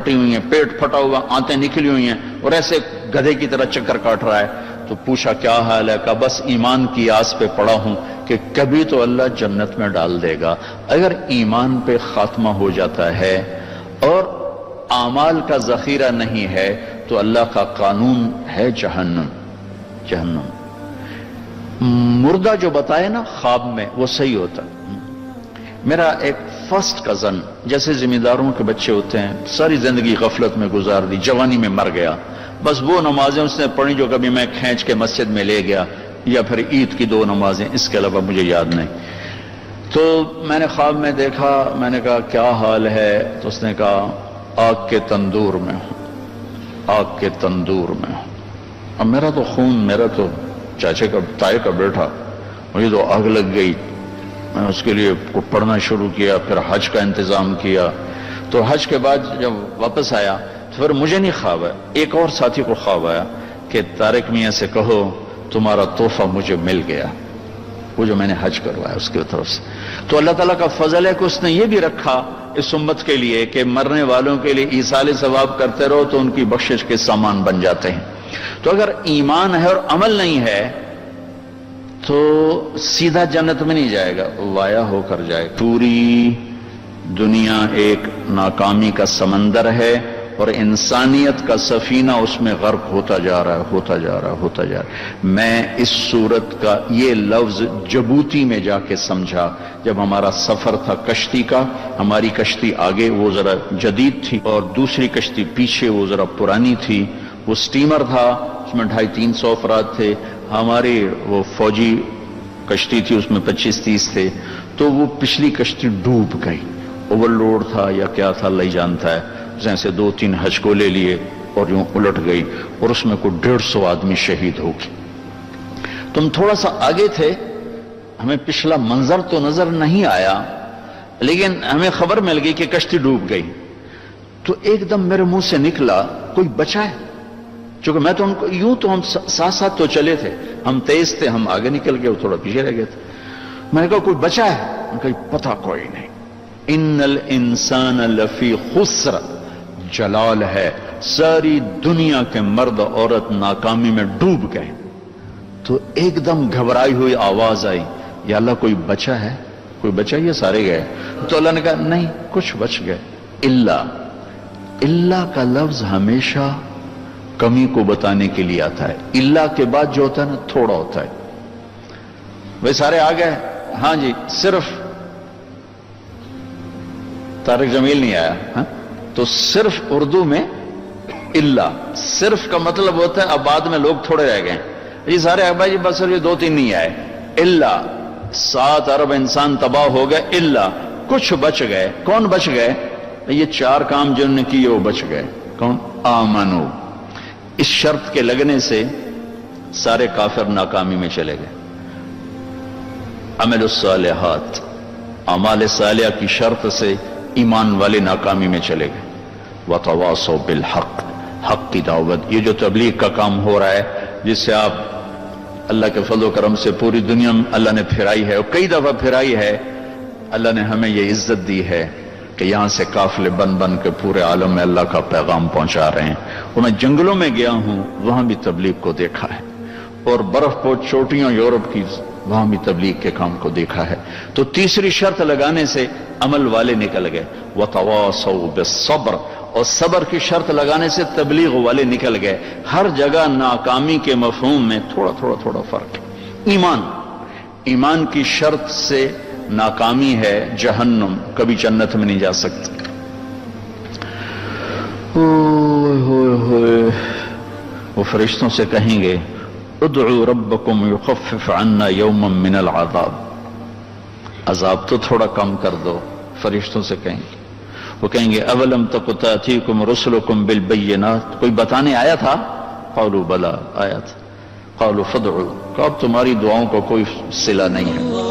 پھٹی ہوئی ہیں، پیٹ پھٹا ہوا، آنتیں نکلی ہوئی ہیں اور ایسے گدھے کی طرح چکر کاٹ رہا ہے. تو پوچھا کیا حال ہے؟ کہا بس ایمان کی آس پہ پڑا ہوں کہ کبھی تو اللہ جنت میں ڈال دے گا. اگر ایمان پہ خاتمہ ہو جاتا ہے اور اعمال کا ذخیرہ نہیں ہے تو اللہ کا قانون ہے جہنم. جہنم مردہ جو بتائے نا خواب میں وہ صحیح ہوتا. میرا ایک فرسٹ کزن، جیسے ذمہ داروں کے بچے ہوتے ہیں، ساری زندگی غفلت میں گزار دی، جوانی میں مر گیا. بس وہ نمازیں اس نے پڑھی جو کبھی میں کھینچ کے مسجد میں لے گیا، یا پھر عید کی 2 نمازیں، اس کے علاوہ مجھے یاد نہیں. تو میں نے خواب میں دیکھا، میں نے کہا کیا حال ہے؟ تو اس نے کہا آگ کے تندور میں ہوں، آگ کے تندور میں ہوں. اب میرا تو خون، میرا تو چاچے کا تائے کا بیٹا، مجھے تو آگ لگ گئی. میں نے اس کے لیے پڑھنا شروع کیا، پھر حج کا انتظام کیا. تو حج کے بعد جب واپس آیا تو پھر مجھے نہیں خواب آیا، ایک اور ساتھی کو خواب آیا کہ طارق میاں سے کہو تمہارا تحفہ مجھے مل گیا، وہ جو میں نے حج کروایا اس کی طرف سے. تو اللہ تعالیٰ کا فضل ہے کہ اس نے یہ بھی رکھا اس امت کے لیے کہ مرنے والوں کے لیے ایصال ثواب کرتے رہو تو ان کی بخشش کے سامان بن جاتے ہیں. تو اگر ایمان ہے اور عمل نہیں ہے تو سیدھا جنت میں نہیں جائے گا، وایا ہو کر جائے. پوری دنیا ایک ناکامی کا سمندر ہے اور انسانیت کا سفینہ اس میں غرق ہوتا جا رہا ہے، ہوتا جا رہا ہے، ہوتا جا رہا ہے. میں اس صورت کا یہ لفظ جبوتی میں جا کے سمجھا جب ہمارا سفر تھا کشتی کا. ہماری کشتی آگے وہ ذرا جدید تھی اور دوسری کشتی پیچھے وہ ذرا پرانی تھی. وہ سٹیمر تھا، اس میں 250-300 افراد تھے. ہماری وہ فوجی کشتی تھی، اس میں 25-30 تھے. تو وہ پچھلی کشتی ڈوب گئی، اوور لوڈ تھا یا کیا تھا اللہ ہی جانتا ہے. جیسے 2-3 حجکو لے لیے اور یوں الٹ گئی اور اس میں کوئی 150 آدمی شہید ہو گئے. تم تھوڑا سا آگے تھے، ہمیں پچھلا منظر تو نظر نہیں آیا لیکن ہمیں خبر مل گئی کہ کشتی ڈوب گئی. تو ایک دم میرے منہ سے نکلا کوئی بچا ہے، چونکہ میں تو ان کو یوں تو ہم ساتھ ساتھ تو چلے تھے، ہم تیز تھے، ہم آگے نکل گئے، وہ تھوڑا پیچھے رہ گئے تھے. میں نے کہا کوئی بچا ہے؟ میں نے کہا پتہ کوئی نہیں. ان الانسان لفی خسر، جلال ہے، ساری دنیا کے مرد عورت ناکامی میں ڈوب گئے. تو ایک دم گھبرائی ہوئی آواز آئی، یا اللہ کوئی بچا ہے؟ کوئی بچا؟ یہ سارے گئے. تو اللہ نے کہا نہیں کچھ بچ گئے. اللہ کا لفظ ہمیشہ کمی کو بتانے کے لیے آتا ہے. اللہ کے بعد جو ہوتا ہے نا تھوڑا ہوتا ہے. وہ سارے آ گئے، ہاں جی، صرف طارق جمیل نہیں آیا. ہاں تو صرف اردو میں اللہ، صرف کا مطلب ہوتا ہے اب بعد میں لوگ تھوڑے رہ گئے. یہ سارے بھائی جی بس یہ 2-3 نہیں آئے. اللہ 7 ارب انسان تباہ ہو گئے. اللہ کچھ بچ گئے. کون بچ گئے؟ یہ 4 کام جنہوں نے کیے وہ بچ گئے. کون؟ آمنو. اس شرط کے لگنے سے سارے کافر ناکامی میں چلے گئے. عمل الصالحات، اعمال صالحہ کی شرط سے ایمان والے ناکامی میں چلے گئے. وتواصوا بالحق، حق کی دعوت. یہ جو تبلیغ کا کام ہو رہا ہے جس سے آپ اللہ کے فضل و کرم سے پوری دنیا میں اللہ نے پھرائی ہے اور کئی دفعہ پھرائی ہے. اللہ نے ہمیں یہ عزت دی ہے کہ یہاں سے قافلے بن بن کے پورے عالم میں اللہ کا پیغام پہنچا رہے ہیں. اور میں جنگلوں میں گیا ہوں، وہاں بھی تبلیغ کو دیکھا ہے، اور برف پوش چوٹیاں یورپ کی، وہاں بھی تبلیغ کے کام کو دیکھا ہے. تو تیسری شرط لگانے سے عمل والے نکل گئے. وتواصوا بالصبر، اور صبر کی شرط لگانے سے تبلیغ والے نکل گئے. ہر جگہ ناکامی کے مفہوم میں تھوڑا تھوڑا تھوڑا فرق. ایمان کی شرط سے ناکامی ہے جہنم، کبھی جنت میں نہیں جا سکتے. وہ فرشتوں سے کہیں گے ادعوا ربکم یخفف عنا یوما من العذاب، عذاب تو تھوڑا کم کر دو. فرشتوں سے کہیں گے. وہ کہیں گے اولم تک تأتیکم رسلکم بالبینات، کوئی بتانے آیا تھا؟ قالوا بلا، آیا تھا. قالوا فادعوا، کہ اب تمہاری دعاؤں کو کوئی صلہ نہیں ہے.